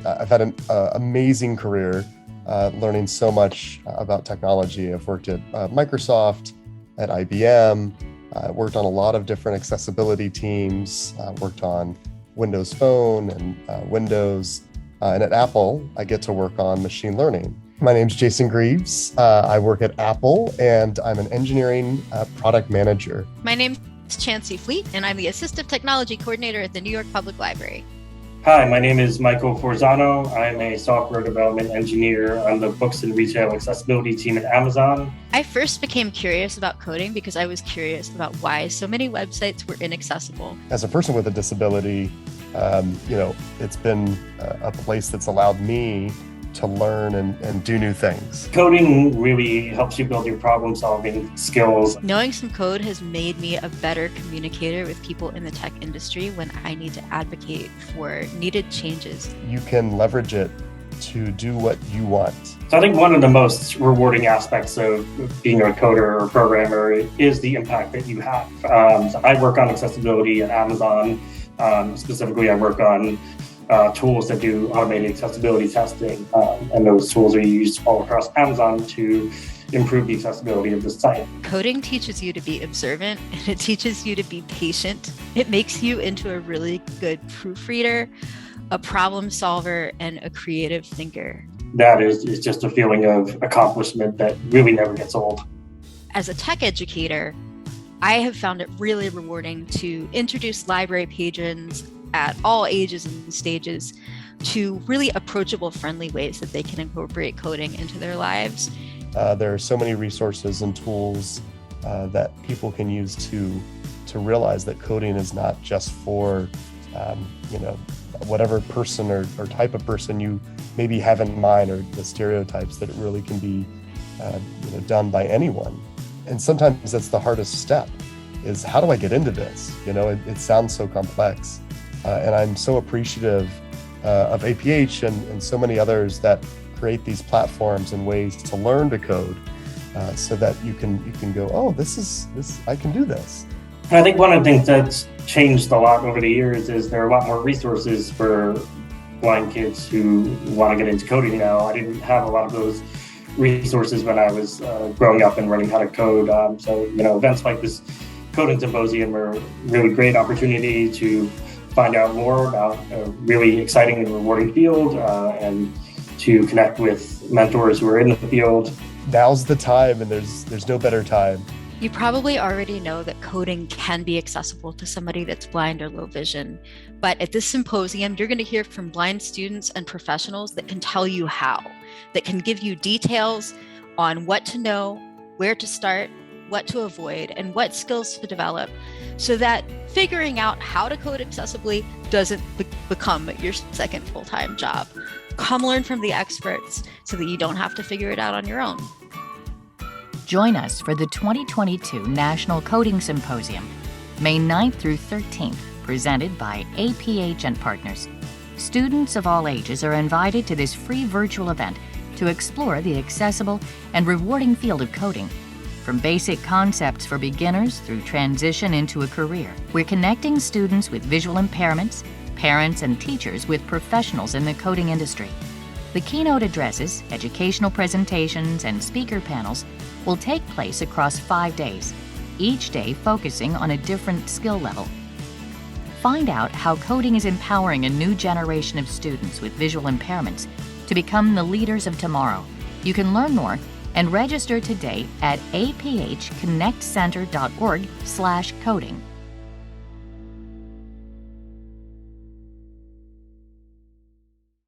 I've had an amazing career learning so much about technology. I've worked at Microsoft, at IBM, worked on a lot of different accessibility teams, worked on Windows Phone and Windows. And at Apple, I get to work on machine learning. My name's Jason Grieves. I work at Apple, and I'm an engineering product manager. My name's Chancey and I'm the Assistive Technology Coordinator at the New York Public Library. Hi, my name is Michael Forzano. I'm a software development engineer on the books and retail accessibility team at Amazon. I first became curious about coding because I was curious about why so many websites were inaccessible. As a person with a disability, it's been a place that's allowed me to learn and do new things. Coding really helps you build your problem-solving skills. Knowing some code has made me a better communicator with people in the tech industry when I need to advocate for needed changes. You can leverage it to do what you want. So I think one of the most rewarding aspects of being a coder or programmer is the impact that you have. So I work on accessibility at Amazon. Specifically, I work on tools that do automated accessibility testing, and those tools are used all across Amazon to improve the accessibility of the site. Coding teaches you to be observant, and it teaches you to be patient. It makes you into a really good proofreader, a problem solver, and a creative thinker. That is just a feeling of accomplishment that really never gets old. As a tech educator, I have found it really rewarding to introduce library patrons at all ages and stages to really approachable, friendly ways that they can incorporate coding into their lives. There are so many resources and tools that people can use to realize that coding is not just for whatever person or type of person you maybe have in mind, or the stereotypes, that it really can be done by anyone. And sometimes that's the hardest step, is how do I get into this? It sounds so complex. And I'm so appreciative of APH and so many others that create these platforms and ways to learn to code, so that you can go, oh, this I can do this. And I think one of the things that's changed a lot over the years is there are a lot more resources for blind kids who want to get into coding now. I didn't have a lot of those resources when I was growing up and learning how to code. So events like this Coding Symposium are a really great opportunity to find out more about a really exciting and rewarding field, and to connect with mentors who are in the field. Now's the time, and there's no better time. You probably already know that coding can be accessible to somebody that's blind or low vision. But at this symposium, you're going to hear from blind students and professionals that can tell you how, that can give you details on what to know, where to start, what to avoid, and what skills to develop, so that figuring out how to code accessibly doesn't become your second full-time job. Come learn from the experts so that you don't have to figure it out on your own. Join us for the 2022 National Coding Symposium, May 9th through 13th, presented by APH and Partners. Students of all ages are invited to this free virtual event to explore the accessible and rewarding field of coding. From basic concepts for beginners through transition into a career, we're connecting students with visual impairments, parents and teachers with professionals in the coding industry. The keynote addresses, educational presentations, and speaker panels will take place across 5 days, each day focusing on a different skill level. Find out how coding is empowering a new generation of students with visual impairments to become the leaders of tomorrow. You can learn more and register today at aphconnectcenter.org/coding.